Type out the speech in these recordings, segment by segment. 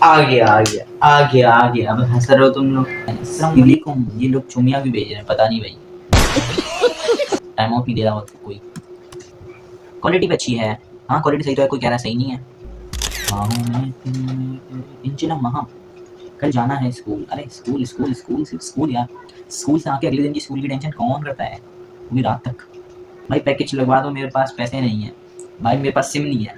आ गया। अब हंस रहे हो तुम लोग। अस्सलाम वालेकुम। ये लोग चुमिया क्यों भेज रहे हैं पता नहीं भाई। टाइम आउट नहीं दे रहा कोई। क्वालिटी भी अच्छी है। हाँ क्वालिटी सही तो है, कोई कह रहा सही नहीं है। इंचिना महा कल जाना है स्कूल। अरे स्कूल स्कूल स्कूल सिर्फ स्कूल यार। स्कूल से आके अगले दिन की स्कूल की टेंशन कौन करता है, वो भी रात तक। भाई पैकेज लगवा दो, मेरे पास पैसे नहीं है भाई, मेरे पास सिम नहीं है,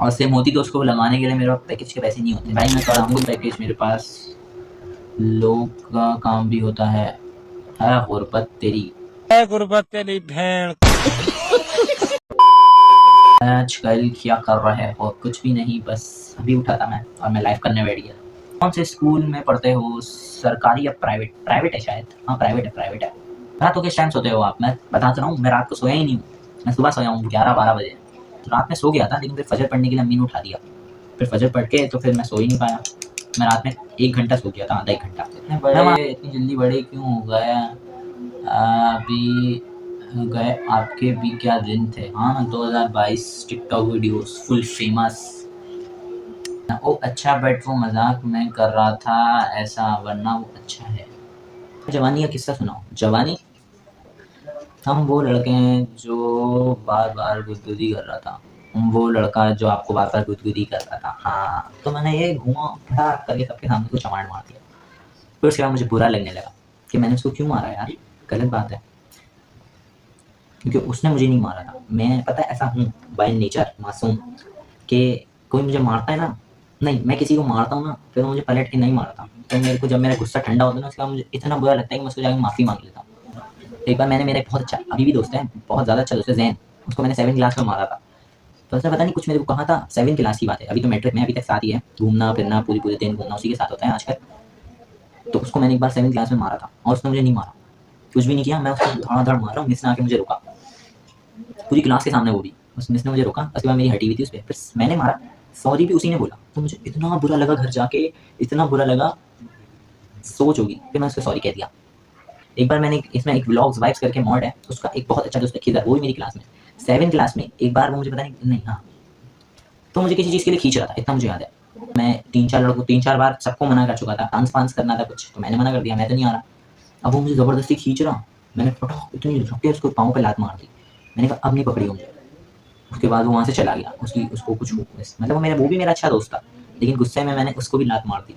और सिम होती तो उसको लगाने के लिए मेरे पास पैकेज के पैसे नहीं होते भाई। मैं कराऊंगा पैकेज, मेरे पास लोग का काम भी होता है गुर्बत तेरी। गुर्बत तेरी भेड़। आजकल क्या कर रहे हो? और कुछ भी नहीं, बस अभी उठा था मैं और मैं लाइव करने बैठ गया। कौन से स्कूल में पढ़ते हो, सरकारी या प्राइवेट? प्राइवेट है शायद, हाँ प्राइवेट है प्राइवेट है। रात को किस टाइम सोते हो आप? मैं बताता रहा हूँ, मैं रात को सोया ही नहीं हूँ। मैं सुबह सोया हूँ 11-12 बजे। तो रात में सो गया था, लेकिन फिर फजर पढ़ने के लिए अम्मी ने उठा दिया। फिर फजर पढ़ के तो फिर मैं सो ही नहीं पाया। मैं रात में 1 घंटा सो गया था, आधा 1 घंटा। इतनी जल्दी बड़े क्यों हो गए? अभी गए आपके भी क्या दिन थे? हाँ 2022 टिकटॉक वीडियोस फुल फेमस। ओ अच्छा, बट वो मजाक में कर रहा था ऐसा, वरना वो अच्छा है। जवानी का किस्सा सुनाओ। जवानी, हम वो लड़के हैं जो बार बार गुदगुदी कर रहा था। हम वो लड़का जो आपको बार बार गुदगुदी कर रहा था। हाँ तो मैंने ये घुमा फिरा करके सबके सामने कुछ चमाड़ मार दिया। फिर उसके बाद मुझे बुरा लगने लगा कि मैंने उसको क्यों मारा यार, गलत बात है। क्योंकि उसने मुझे नहीं मारा था। मैं पता है ऐसा हूँ बाय नेचर मासूम, कि कोई मुझे मारता है ना, नहीं मैं किसी को मारता हूँ ना, फिर वो मुझे पलट के नहीं मारता। तो मेरे को जब मेरा गुस्सा ठंडा होता है ना, उसके बाद मुझे इतना बुरा लगता है कि मैं उसको जाकर माफ़ी मांग लेता हूँ। एक बार मैंने, मेरा एक बहुत अच्छा अभी भी दोस्त है, बहुत ज़्यादा अच्छा दोस्त है जैन, उसको मैंने 7 क्लास में मारा था। तो उसने पता नहीं कुछ मेरे को कहा था, 7 क्लास की बात है, अभी तो मैट्रिक में अभी तक साथ ही है, घूमना फिरना पूरे पूरे दिन घूमना उसी के साथ होता है आजकल। तो उसको मैंने एक बार 7 क्लास में मारा था और उसने मुझे नहीं मारा, कुछ भी नहीं किया। मैं उसको धड़ाधड़ मार रहा हूँ, मिस ने आके मुझे रोका पूरी क्लास के सामने, वो भी उस मिस ने मुझे रोका। उसके बाद मेरी हटी हुई थी उस पर, फिर मैंने मारा, सॉरी भी उसी ने बोला। तो मुझे इतना बुरा लगा घर जाके, इतना बुरा लगा, सोच होगी। फिर मैं उसको सॉरी कह दिया। एक बार मैंने इसमें एक व्लॉग्स वाइब्स करके मॉड है, उसका एक बहुत अच्छा दोस्त है खिदर, वो भी मेरी क्लास में 7 क्लास में। एक बार वो मुझे पता नहीं हाँ, तो मुझे किसी चीज़ के लिए खींच रहा था, इतना मुझे याद है। मैं 3-4 लड़कों 3-4 बार सबको मना कर चुका था, डांस वांस करना था कुछ, तो मैंने मना कर दिया, मैं तो नहीं आ रहा। अब वो मुझे ज़बरदस्ती खींच रहा, मैंने फटाक इतनी झपटे उसको पाँव पे लात मार दी। मैंने कहा अब नहीं पकड़ी मुझे। उसके बाद वो वहाँ से चला गया, उसको कुछ मतलब वो भी मेरा अच्छा दोस्त था, लेकिन गुस्से में मैंने उसको भी लात मार दी।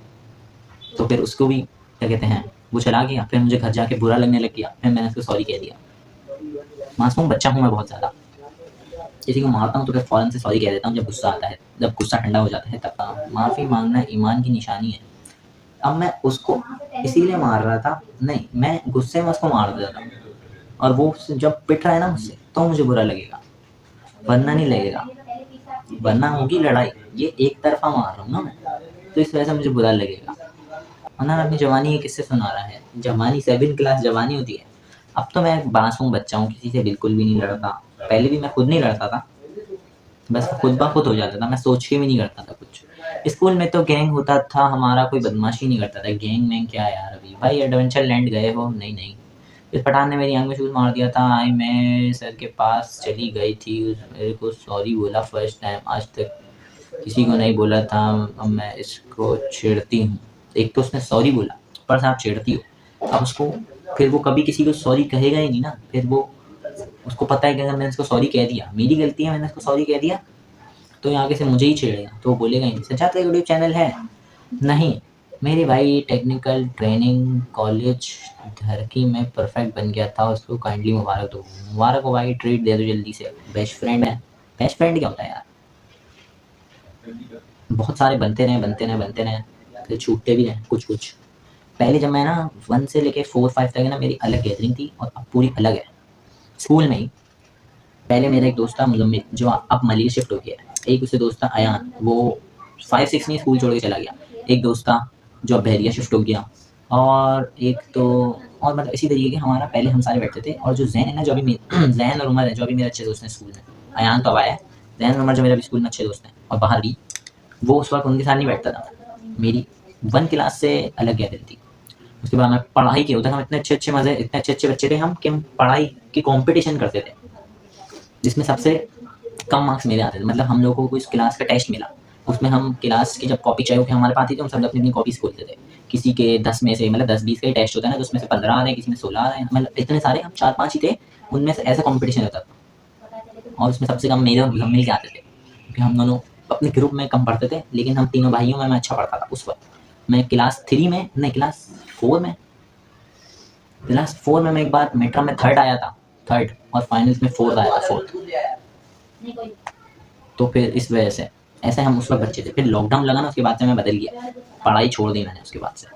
तो फिर उसको भी क्या कहते हैं, वो चला गया। फिर मुझे घर जाके बुरा लगने लग गया, फिर मैंने उसको सॉरी कह दिया। मासूम बच्चा हूँ मैं बहुत ज़्यादा, किसी को मारता हूँ तो फिर फ़ौरन से सॉरी कह देता हूँ जब गुस्सा आता है, जब गुस्सा ठंडा हो जाता है तब। माफ़ी मांगना ईमान की निशानी है। अब मैं उसको इसीलिए मार रहा था, नहीं मैं गुस्से में उसको मार देता था, और वो जब पिट रहा है ना मुझसे तो मुझे बुरा लगेगा, वरना नहीं लगेगा। वरना होगी लड़ाई, ये एक तरफा मार रहा हूँ ना मैं, तो इस वजह से मुझे बुरा लगेगा। अनर अपनी जवानी के किस्से सुना रहा है। जवानी 7 क्लास जवानी होती है। अब तो मैं मासूम बच्चा हूँ, किसी से बिल्कुल भी नहीं लड़ता। पहले भी मैं खुद नहीं लड़ता था, बस खुद ब खुद हो जाता था, मैं सोच के भी नहीं करता था कुछ। स्कूल में तो गैंग होता था हमारा, कोई बदमाशी नहीं करता था। गैंग में क्या यार, अभी भाई एडवेंचर लैंड गए हो? नहीं नहीं। इस पठान ने मेरी आंख में शूज मार दिया था। आई मैं सर के पास चली गई थी, मेरे को सॉरी बोला फर्स्ट टाइम, आज तक किसी को नहीं बोला था। अब मैं इसको छेड़ती हूँ। एक तो उसने सॉरी बोला, ऊपर से आप छेड़ती हो। अब उसको, फिर वो कभी किसी को सॉरी कहेगा ही नहीं ना। फिर वो, उसको पता है कि अगर मैंने इसको सॉरी कह दिया, मेरी गलती है, मैंने इसको सॉरी कह दिया, तो ये आगे से मुझे ही छेड़ेगा, तो वो बोलेगा ही नहीं। सजाद का यूट्यूब चैनल है? नहीं मेरे भाई, टेक्निकल ट्रेनिंग कॉलेज धरकी में परफेक्ट बन गया था, उसको काइंडली मुबारक दो। मुबारक हो भाई, ट्रीट दे दो जल्दी से। बेस्ट फ्रेंड है, बेस्ट फ्रेंड क्या होता है यार? बहुत सारे बनते रहे बनते रहे बनते रहे, फिर छूटते भी रहे कुछ कुछ। पहले जब मैं ना 1 से लेके 4-5 तक है ना, मेरी अलग गैदरिंग थी, और अब पूरी अलग है। स्कूल में ही पहले मेरा एक दोस्त था मुजम्मिल, जो अब मलिर शिफ्ट हो गया है। एक उससे दोस्त था अयान, वो 5-6 में स्कूल छोड़ के चला गया। एक दोस्त था जो अब बहरिया शिफ्ट हो गया। और एक तो, और मतलब इसी तरीके के हमारा पहले हम सारे बैठते थे। और जो जैन है ना, जो अभी जैन और उमर है जो अभी मेरे अच्छे दोस्त हैं स्कूल में। अयान तो अब आया है, जैन और उमर जो मेरे अभी स्कूल में अच्छे दोस्त हैं और बाहर भी, वो उस वक्त उनके साथ नहीं बैठता था। मेरी 1 क्लास से अलग गैदरिंग थी। उसके बाद मैं पढ़ाई के उधर, हम इतने अच्छे अच्छे मज़े, इतने अच्छे अच्छे बच्चे थे हम, कि हम पढ़ाई की कंपटीशन करते थे, जिसमें सबसे कम मार्क्स मेरे आते थे। मतलब हम लोगों को इस क्लास का टेस्ट मिला, उसमें हम क्लास की जब कॉपी चाहिए कि हमारे पास आती थी, हम सब अपनी अपनी कॉपीज खोलते थे। किसी के 10 में से मतलब 10-20 का ही टेस्ट होता है ना, तो उसमें से 15 आ रहे हैं, किसी में 16 आ रहे हैं, मतलब इतने सारे, हम 4-5 ही थे, उनमें से ऐसा कॉम्पिटिशन होता था। और उसमें सबसे कम मेरे और मुजम्मिल के आते थे, क्योंकि हम दोनों अपने ग्रुप में कम पढ़ते थे, लेकिन हम तीनों भाइयों में मैं अच्छा पढ़ता था उस वक्त। मैं क्लास 3 में नहीं, क्लास 4 में मैं एक बार मिड टर्म में थर्ड आया था, थर्ड, और फाइनल्स में फोर्थ आया था, फोर्थ। तो फिर इस वजह से ऐसे हम उस वक्त बच्चे थे। फिर लॉकडाउन लगा ना, उसके बाद से मैं बदल गया, पढ़ाई छोड़ दी मैंने उसके बाद से।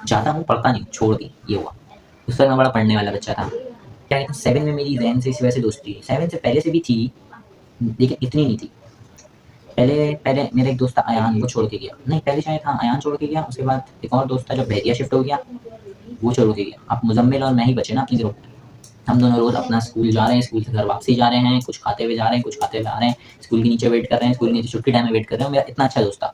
ज़्यादा हूँ पढ़ता नहीं, छोड़ दी, ये हुआ। उस वक्त मैं बड़ा पढ़ने वाला बच्चा था। क्या कहते हैं, 7 में मेरी जैन से इस वजह से दोस्ती है। 7 से पहले से भी थी, लेकिन इतनी नहीं थी। पहले पहले मेरा एक दोस्त था अयान, वो छोड़ के गया। नहीं, पहले शायद हाँ अयान छोड़ के गया, उसके बाद एक और दोस्त था जो बहरिया शिफ्ट हो गया, वो छोड़ के गया। अब मुजम्मिल और मैं ही बचे ना अपनी ग्रुप में। हम दोनों रोज़ अपना स्कूल जा रहे हैं, स्कूल से घर वापसी जा रहे हैं, कुछ खाते हुए जा रहे हैं, कुछ खाते हुए आ रहे हैं, स्कूल के नीचे वेट कर रहे हैं, स्कूल के नीचे छुट्टी टाइम में वेट कर रहे हैं। मेरा इतना अच्छा दोस्त था।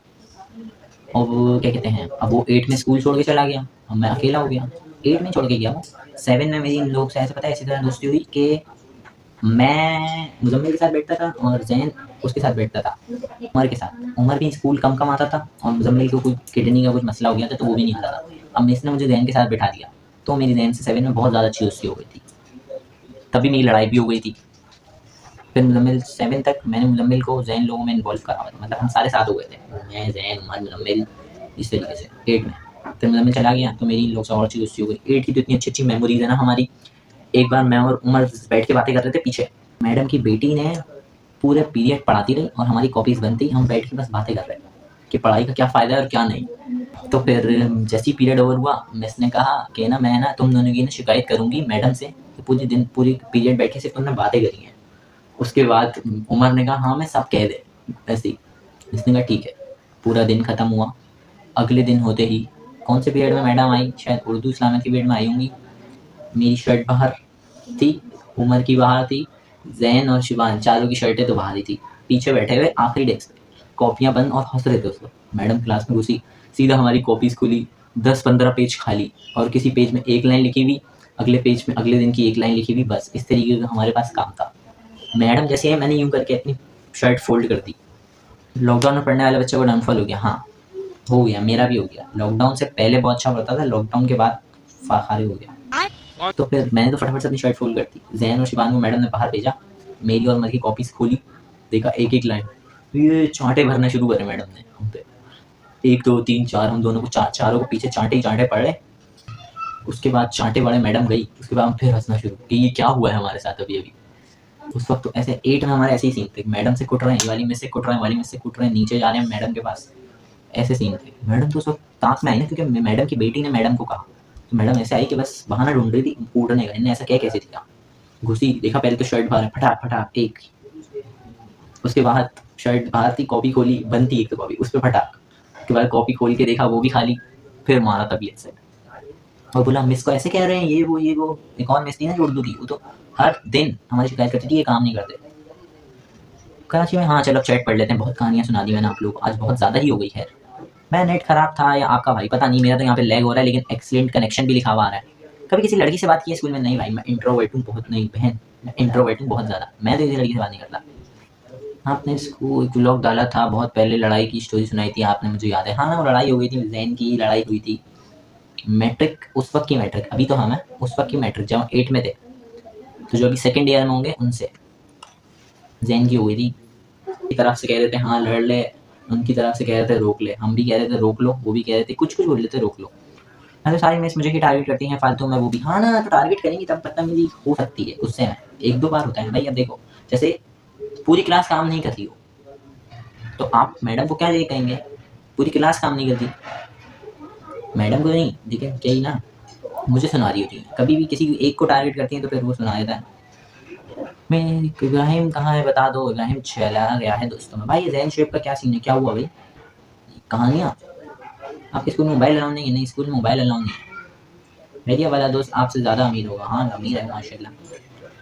और वो क्या कहते हैं, अब वो 8 में स्कूल छोड़ के चला गया, अब मैं अकेला हो गया। 8 में छोड़ के गया वो। 7 में मेरी इन लोग से ऐसे पता है ऐसी तरह दोस्ती हुई कि मैं मुजम्मिल के साथ बैठता था और जैन उसके साथ बैठता था, उमर के साथ। उमर भी स्कूल कम कम आता था, और मुजम्मिल को कुछ किडनी का कुछ मसला हो गया था, तो वो भी नहीं आता था। अब इसने मुझे जैन के साथ बैठा दिया, तो मेरी जैन से 7 में बहुत ज़्यादा अच्छी दोस्ती हो गई थी। तभी मेरी लड़ाई भी हो गई थी। फिर मुजम्मिल 7 तक मैंने मुजम्मिल को जैन लोगों में इन्वॉल्व करा, मतलब हम सारे साथ हो गए थे, मैं, जैन, उमर, मुजम्मिल, इस तरीके से 8 में। फिर मुजम्मिल चला गया, तो मेरी इन लोग से और अच्छी दोस्ती हो गई। 8 की तो इतनी अच्छी अच्छी मेमोरीज है ना हमारी। एक बार मैं और उमर बैठ के बातें कर रहे थे पीछे, मैडम की बेटी ने पूरे पीरियड पढ़ाती रही और हमारी कॉपीज बनती, हम बैठ के बस बातें कर रहे कि पढ़ाई का क्या फ़ायदा है और क्या नहीं। तो फिर जैसे ही पीरियड ओवर हुआ, मिस ने कहा कि ना मैं ना तुम दोनों की ना शिकायत करूंगी मैडम से कि पूरे दिन पूरी पीरियड बैठ के सिर्फ तुमने बातें करी हैं। उसके बाद उमर ने कहा हाँ मैं सब कह दे, ऐसे ही। इसने कहा ठीक है। पूरा दिन ख़त्म हुआ। अगले दिन होते ही कौन से पीरियड में मैडम आई, शायद उर्दू इस्लामिक के पीरियड में आई होंगी। मेरी शर्ट बाहर थी, उमर की बाहर थी, जैन और शिवान चारों की शर्टें तो बाहर ही थी। पीछे बैठे हुए आखिरी डेस्क पे, कॉपियां बंद और हंस रहे थे उस वक्त। मैडम क्लास में घुसी, सीधा हमारी कॉपीज खुली, 10-15 पेज खाली, और किसी पेज में एक लाइन लिखी हुई, अगले पेज में अगले दिन की एक लाइन लिखी हुई, बस इस तरीके का हमारे पास काम था। मैडम जैसे है, मैंने यूं करके अपनी शर्ट फोल्ड कर दी। लॉकडाउन में पढ़ने वाले बच्चे को डाउनफॉल हो गया। हाँ, हो गया, मेरा भी हो गया। लॉकडाउन से पहले बहुत अच्छा पढ़ता था, लॉकडाउन के बाद फाखारे हो गया। तो फिर मैंने तो फटाफट से अपनी शर्ट फोल्ड कर दी। जैन और शिवान को मैडम ने बाहर भेजा, मेरी और उमर की कॉपीज खोली, देखा एक एक लाइन, ये चांटे भरना शुरू करे मैडम ने हम पे। 1 2 3 4, हम दोनों को चारों को पीछे चांटे ही चांटे पड़े। उसके बाद चांटे पड़े, मैडम गई, उसके बाद हम फिर हंसना शुरू कि ये क्या हुआ है हमारे साथ अभी अभी। उस वक्त तो ऐसे 8 में हमारे ऐसे ही सीन थे, मैडम से कुट रहे हैं, ये वाली में से कुट रहे हैं, वाली में से कुट रहे हैं, नीचे जा रहे हैं मैडम के पास, ऐसे सीन थे। मैडम तो उस वक्त ताक में आई ना, क्योंकि मैडम की बेटी ने मैडम को कहा, तो मैडम ऐसे आई कि बस बहाना ढूंढ रही थी कूटने का, इन्हें ऐसा क्या कैसे दिया। घुसी, देखा पहले तो शर्ट बाहर है, फटाक फटाक एक। उसके बाद शर्ट बाहर थी, कॉपी खोली, बंद थी एक तो कॉपी, उस पर फटाक। उसके बाद कॉपी खोल के देखा, वो भी खाली। फिर मारा तबीयत से, और बोला मिस को ऐसे कह रहे हैं, ये वो। एक और मिस थी ना जो उर्दू की, वो तो हर दिन हमारी शिकायत करती थी ये काम नहीं करते। कराची में हाँ चलो चैट पढ़ लेते हैं, बहुत कहानियाँ सुना दी मैंने आप लोग, आज बहुत ज़्यादा ही हो गई। खैर, मैं नेट खराब था या आपका भाई पता नहीं, मेरा तो यहाँ पे लैग हो रहा है, लेकिन एक्सीलेंट कनेक्शन भी लिखा हुआ आ रहा है। कभी किसी लड़की से बात की है स्कूल में? नहीं भाई, मैं इंट्रोवर्ट हूँ बहुत, नहीं बहन, मैं इंट्रोवर्ट हूँ बहुत ज़्यादा, मैं तो किसी लड़की से बात नहीं करता। आपने स्कूल ब्लॉग डाला था बहुत पहले, लड़ाई की स्टोरी सुनाई थी आपने, मुझे याद है। हाँ ना, वो लड़ाई हो गई थी, जैन की लड़ाई हुई थी। मैट्रिक, उस वक्त की मैट्रिक, अभी तो हम हैं, उस वक्त की मैट्रिक जब हम 8 में थे, तो जो अभी सेकेंड ईयर में होंगे उनसे जैन की हो गई थी। की तरफ से कह रहे थे हाँ लड़ ले, उनकी तरफ से कह रहे थे रोक ले, हम भी कह रहे थे रोक लो, वो भी कह रहे थे, कुछ कुछ बोल रहे थे रोक लो। तो सारी मिस मुझे ही टारगेट करती हैं फालतू में, वो भी हाँ ना, तो टारगेट करेंगी तब बदतमीजी हो सकती है उससे में, 1-2 बार होता है भाई। अब देखो, जैसे पूरी क्लास काम नहीं करती हो, तो आप मैडम को क्या ये कहेंगे, पूरी क्लास काम नहीं करती, मैडम को नहीं, लेकिन क्या ही ना, मुझे सुना रही होती है। कभी भी किसी एक को टारगेट करती हैं तो फिर वो सुना देता है। मैं, इब्राहिम कहाँ है बता दो, इब्राहिम चला गया है दोस्तों में। भाई जैन शेप का क्या सीन है, क्या हुआ भाई? कहानियाँ, आपके स्कूल में मोबाइल अलाउ नहीं है? नहीं, स्कूल में मोबाइल अलाउ नहीं है। मेरी वाला दोस्त आपसे ज़्यादा अमीर होगा। हाँ अमीर है माशाल्लाह।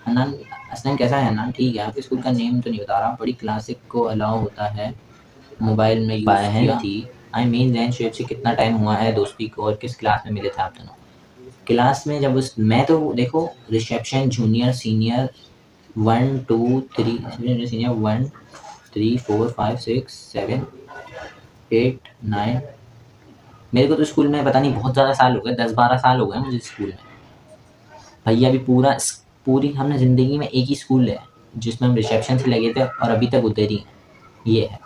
हन्नान असलम कैसा है हन्नान? ठीक है। आपके स्कूल का नेम तो नहीं बता रहा। बड़ी क्लासिक को अलाउ होता है मोबाइल में यूज़ है थी। आई मीन जैन शेप से कितना टाइम हुआ है दोस्ती को, और किस क्लास में मिले थे आप दोनों? क्लास में जब उस, मैं तो देखो रिसेप्शन जूनियर सीनियर 1 2 3, सीनियर 1 3 4 5 6 7 8, 9 मेरे को तो स्कूल में पता नहीं बहुत ज़्यादा साल हो गए, 10-12 साल हो गए मुझे स्कूल में। भैया भी पूरी हमने ज़िंदगी में एक ही स्कूल है जिसमें हम रिसेप्शन से लगे थे और अभी तक उधर ही हैं। ये है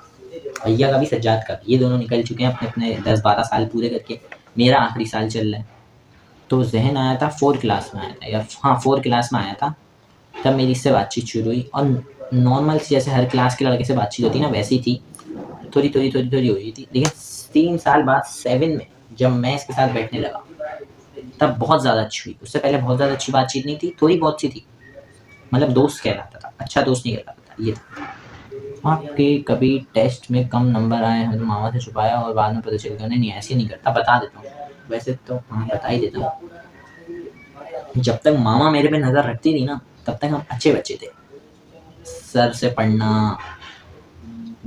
भैया का भी सज्जाद का भी, ये दोनों निकल चुके हैं अपने अपने 10-12 साल पूरे करके। मेरा आखिरी साल चल रहा है। तो जहन आया था 4 क्लास में आया था, या हाँ 4 क्लास में आया था, तब मेरी इससे बातचीत शुरू हुई। और नॉर्मल सी जैसे हर क्लास के लड़के से बातचीत होती है ना, वैसी थी। थोड़ी हो रही थी। लेकिन 3 साल बाद 7 में जब मैं इसके साथ बैठने लगा तब बहुत ज़्यादा अच्छी हुई। उससे पहले बहुत ज़्यादा अच्छी बातचीत नहीं थी, थोड़ी बहुत सी थी। मतलब दोस्त कहलाता था, अच्छा दोस्त नहीं कहलाता था। ये था। आपके कभी टेस्ट में कम नंबर आए हैं तो मामा से छुपाया और बाद में पता चल गया? नहीं ऐसे नहीं करता, बता देता हूँ। वैसे तो हाँ बता ही देता हूँ। जब तक मामा मेरे पे नज़र रखती थी ना तब तक हम अच्छे बच्चे थे। सर से पढ़ना,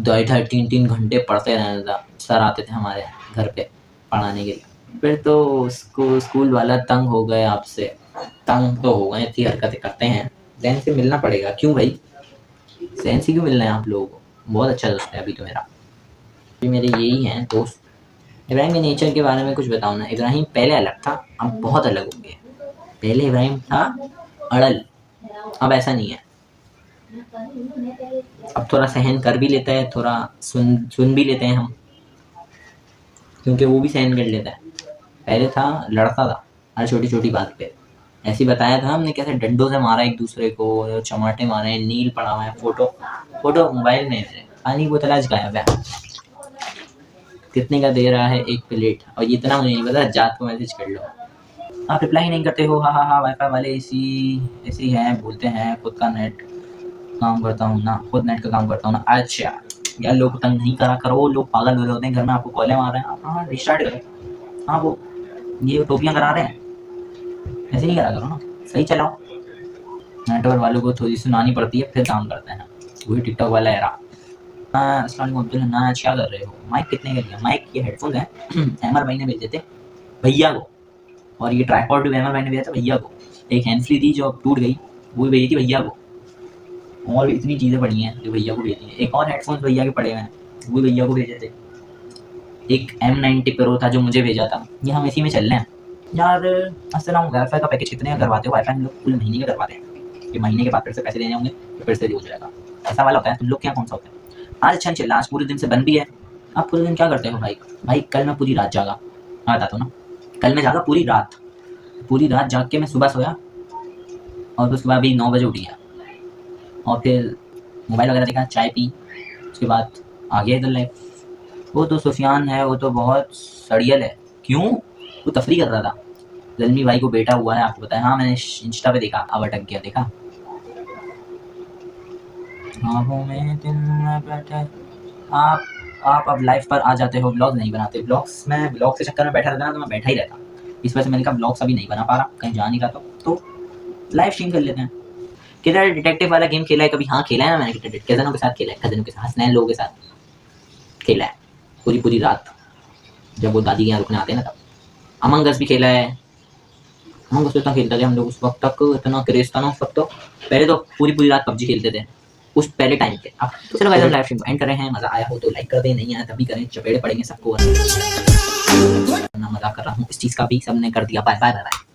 2-3 घंटे पढ़ते रहना था। सर आते थे हमारे घर पे पढ़ाने के लिए। फिर तो स्कूल वाला तंग हो गए आपसे। तंग तो हो गए, इतनी हरकतें करते हैं। जैन से मिलना पड़ेगा। क्यों भाई, जैन से क्यों मिलना है आप लोगों को? बहुत अच्छा दोस्त है अभी तो मेरा। अभी मेरे यही हैं दोस्त। इब्राहिम के नेचर के बारे में कुछ बताओ ना। इब्राहिम पहले अलग था, अब बहुत अलग हो गया। पहले इब्राहिम था अड़ल, अब ऐसा नहीं है। अब थोड़ा सहन कर भी लेता है, थोड़ा सुन भी लेते हैं हम, क्योंकि वो भी सहन कर लेता है। पहले था लड़ता था हर छोटी छोटी बात पे। ऐसे ही बताया था हमने कैसे डंडों से मारा एक दूसरे को, चमाटे मारे, नील पड़ा हुआ है। फोटो मोबाइल में है। पानी की बोतल आज गायब है। कितने का दे रहा है एक प्लेट? और ये इतना मुझे नहीं पता, जात को मैसेज कर लो। आप रिप्लाई ही नहीं करते हो। हाँ हाँ हाँ, वाईफाई वाले ऐसे ही हैं, बोलते हैं खुद का नेट काम करता हूँ ना, खुद नेट का काम करता हूँ ना। अच्छा यार, लोग तंग नहीं करा करो, लोग पागल हो रहे होते हैं घर में, आपको कॉलें मार रहे हैं। आप हाँ रिस्टार्ट करो। हाँ वो ये टोपियाँ करा रहे हैं, ऐसे नहीं करा करो ना, सही चलाओ। नेटवर्क वालों को थोड़ी सुनानी पड़ती है फिर काम करते हैं। वही टिकटॉक वाला एरा। अस्सलाम वालेकुम अब्दुल हन्नान, क्या कर रहे हो? माइक कितने का लिया? माइक ये हेडफोन है अहमद भाई ने भेजे थे भैया को, और ये ट्राइपॉड भी अहमद भाई ने भेजा था भैया को। एक हैंड फ्री थी जो अब टूट गई, वो भी भेजी थी भैया को। और भी इतनी चीज़ें पड़ी हैं जो भैया को भेजी हैं। एक और हेडफोन्स भैया के पड़े हुए हैं, वो भैया को भेजे थे। एक M90 Pro था जो मुझे भेजा था। ये हम इसी में चल रहे हैं यार। अस्सलाम, वाईफाई का पैकेज कितने का करवाते हो? वाईफाई हम लोग पूरे महीने का करवाते हैं। ये महीने के बाद फिर से पैसे देने होंगे तो फिर से हो जाएगा, ऐसा वाला होता है। तुम लोग क्या कौन सा होता है? आज अच्छा चल रहा, आज पूरे दिन से बंद भी है। आप पूरे दिन क्या करते हो भाई? भाई कल मैं पूरी रात जागा, बता दो ना। कल मैं जागा पूरी रात जाग के मैं सुबह सोया, और उसके बाद अभी 9 बजे उठ गया, और फिर मोबाइल वगैरह देखा, चाय पी, उसके बाद आ गया इधर लाइफ। वो तो सुफियान है, वो तो बहुत सड़ियल है। क्यों? वो तफरी कर रहा था। जलमी भाई को बेटा हुआ है, आपको पता है? हाँ मैंने इंस्टा पे देखा, अब अटक गया। देखा आँखों में दिन में बैठे। आप अब लाइफ पर आ जाते हो, ब्लॉग नहीं बनाते। ब्लॉग्स मैं ब्लॉग के चक्कर में बैठा रहता ना, तो मैं बैठा ही रहता। इस वजह से मैंने कहा ब्लॉग्स अभी नहीं बना पा रहा, कहीं जा नहीं रहा, तो लाइव स्ट्रीम कर लेते हैं। किधर डिटेक्टिव वाला गेम खेला है कभी? हाँ खेला है ना मैंने, कज़नों के साथ खेला है, कज़नों के साथ, हसनैन लोगों के साथ खेला है पूरी रात, जब वो दादी के यहाँ रुकने आते हैं ना तब। अमंग अस भी खेला है। अमंग अस इतना खेलते थे हम लोग उस वक्त तक, इतना क्रेज था ना उस वक्त। तो पहले तो पूरी रात पबजी खेलते थे उस पहले टाइम पे। अब तो चलो हम लाइव स्ट्रीम एंड कर रहे हैं। मज़ा आया हो तो लाइक कर दें, नहीं आया तभी करें, चपेड़े पड़ेंगे सबको। मज़ाक कर रहा हूँ, इस चीज़ का भी सबने कर दिया। Bye bye bye.